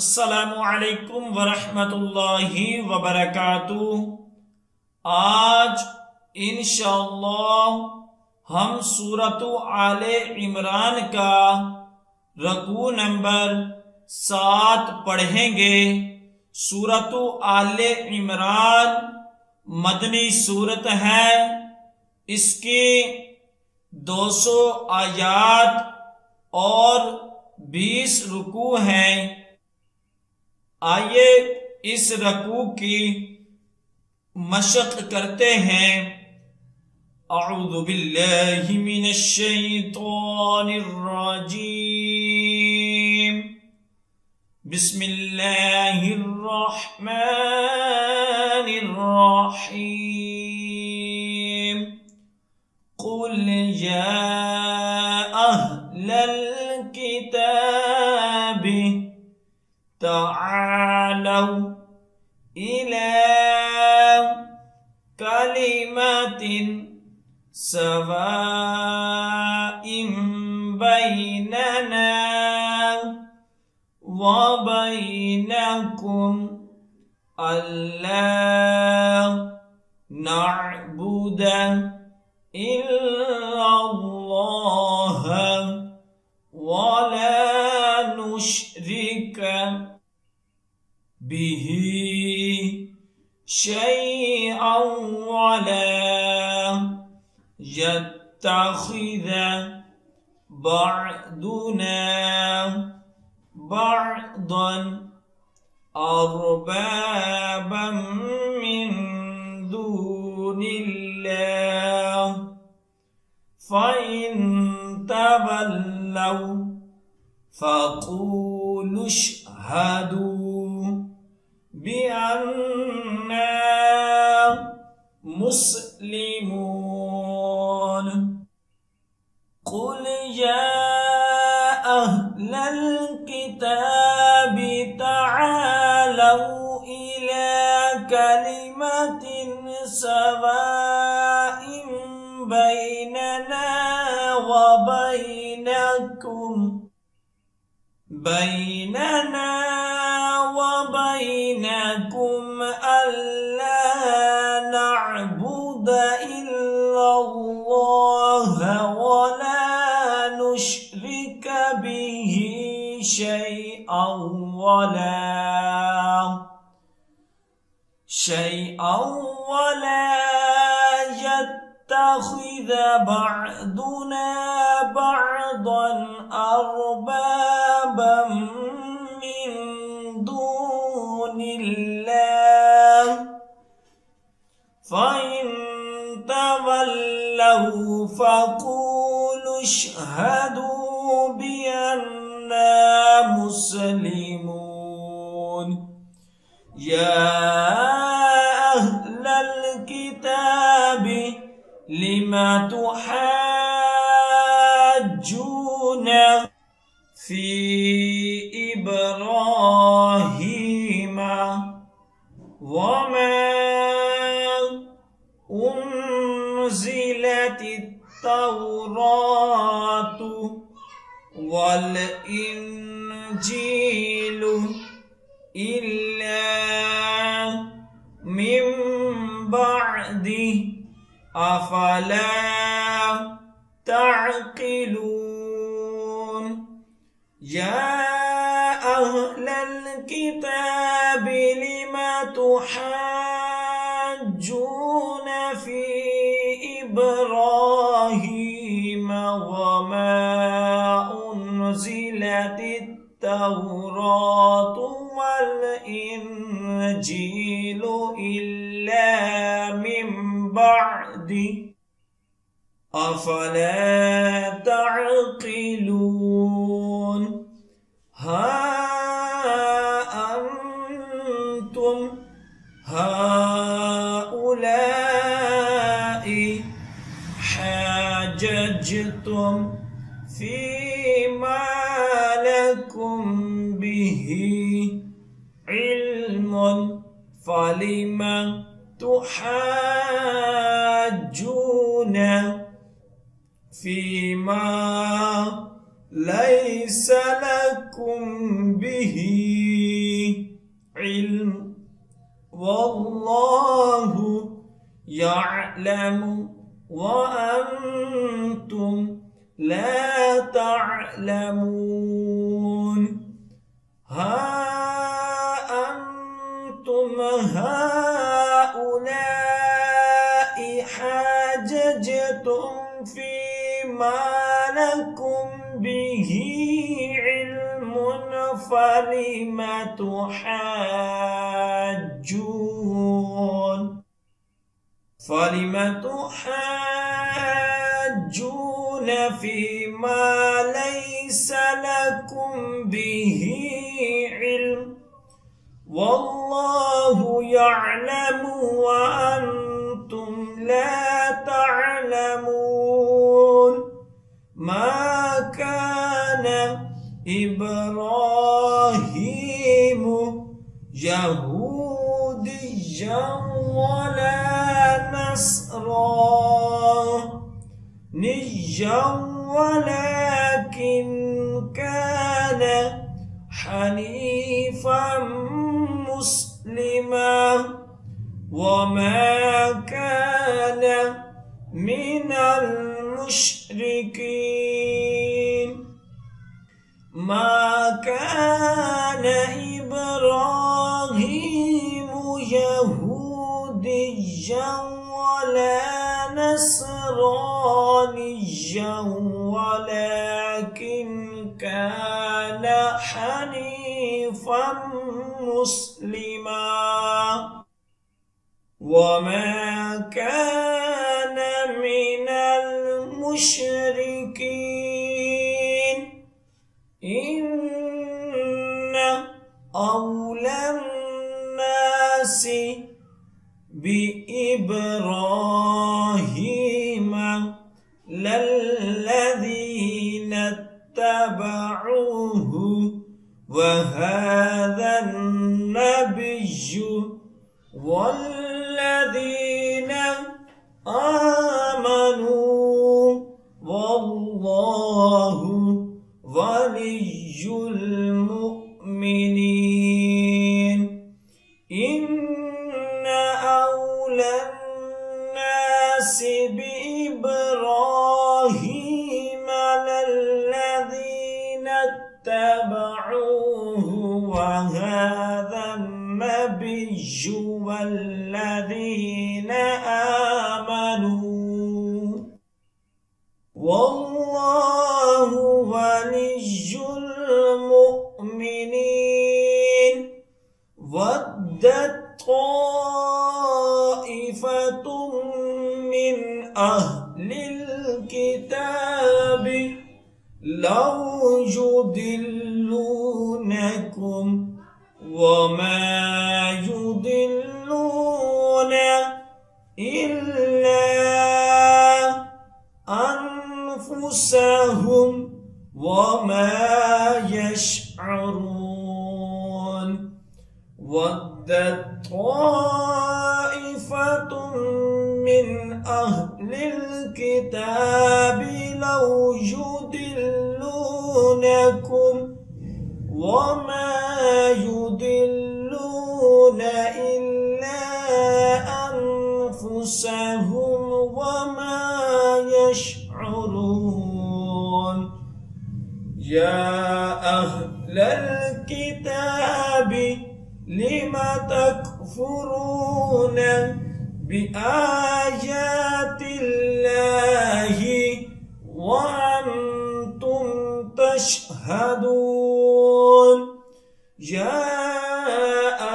अस्सलामुअलैकुम वरहमतुल्लाहि वबरकातुह। आज इंशाअल्लाह हम सूरत आले इमरान का रकू नंबर 7 पढ़ेंगे। सूरत आले इमरान मदनी सूरत है। इसकी 200 आयात और 20 रुकू हैं। आइए इस रकू की मशक करते हैं। अऊज़ु बिल्लाहि मिनश शैतानिर रजीम। बिस्मिल्लाहिर रहमानिर रहीम। कुल या अहलल किताबि तआलौ इला कलिमतिन सवाइम बैनना व बैनकुम अल्ला नअबुद इल्लल्लाह वला नुश्रिक बिही शैअन वला यत्तखिज़ बअदुना बअदन अर्बाबन मिन दूनिल्लाह फ़इन तवल्लौ फ़क़ूलु अशहदू बिअन्ना मुस्लिमून। कुल या अहलल किताबि तआलौ इला कलिमतिन सवाइम बैनना व बैनकुम अल्ला नअबुद इल्लल्लाह वला नुश्रिक बिही शैअन वला यत्तखिज़ बअदुना बअदन अर्बाबन मिन दूनिल्लाह फ़इन तवल्लौ फ़क़ूलु अशहदू बिअन्ना मुस्लिमून। या अहलल किताबि लिमा तुहाज्जून फी इब्राहीम वमा उन्ज़िलतित तौरातु वल इंजीलु इल्ला मिन बअदि अफला तअक़िलून। या अहलल किताबि लिमा तुहाज्जून फी इब्राहीम वमा उन्ज़िलतित तौरातु वल इंजीलु इल्ला मिन बअदि अफला तअक़िलून। हा अंतुम हाउलाइ हाजजतुम फीमा लकुम बिही इल्मुन फलिमा तुहाज्जून फीमा लैस लकुम बिही يعلم وأنتم لا تعلمون ها أنتم هؤلاء حاججتم فيما لكم به علم فلم تحاجون فيما ليس لكم به علم والله يعلم وأنتم لا تعلمون ما كان إبراهيم يهوديا ولا نصرانيا ولكن كان حنيفا مسلما وما كان من المشركين ما كان إبراهيم يهوديا ولا نصرانيا ولكن كان حنيفا مسلما وما كان من المشركين إن أولى الناس بإبراهيم للذين اتبعوه وهذا النبي والذين آمنوا والله ولي المؤمنين إن أولى الناس بإبراهيم للذين اتبعوه وهذا النبي والذين آمنوا والله ولي المؤمنين ودت طائفة من أهل الكتاب لو يضلونكم وما يضلون إلا أنفسهم وما يشعرون ودت طائفة من أهل الكتاب لو يضلونكم وما يضلون إلا أنفسهم وما يشعرون يا أهل الكتاب لم تكفرون بآيات الله وأنتم تشهدون يا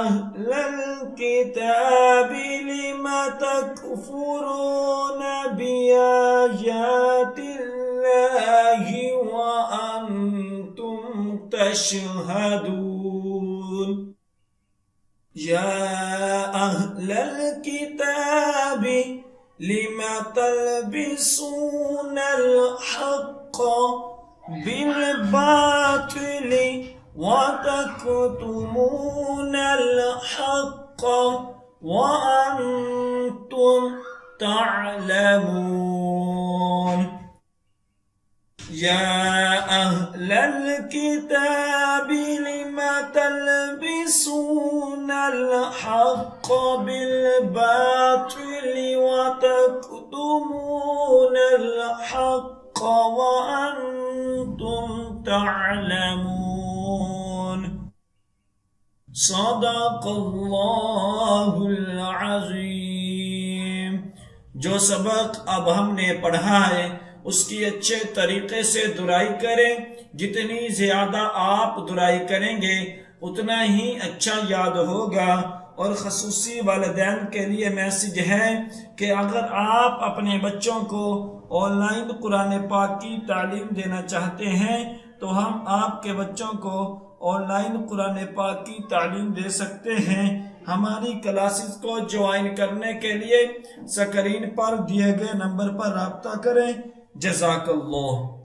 أهل الكتاب لم تكفرون بآيات الله وأنتم تشهدون يا أهل الكتاب لم تلبسون الحق بالباطل وتكتمون الحق وأنتم تعلمون يا أهل الكتاب لم تلبسون الحق بالباطل وتكتمون الحق وأنتم تعلمون صدق اللہ العظیم۔ جو سبق اب ہم نے پڑھا ہے اس کی اچھے طریقے سے درائی کریں۔ جتنی زیادہ آپ درائی کریں گے اتنا ہی اچھا یاد ہوگا۔ اور خصوصی والدین کے لیے میسج ہے کہ اگر آپ اپنے بچوں کو آن لائن قرآن پاک کی تعلیم دینا چاہتے ہیں تو ہم آپ کے بچوں کو آن لائن قرآن پاک کی تعلیم دے سکتے ہیں۔ ہماری کلاسز کو جوائن کرنے کے لیے سکرین پر دیے گئے نمبر پر رابطہ کریں۔ جزاک اللہ۔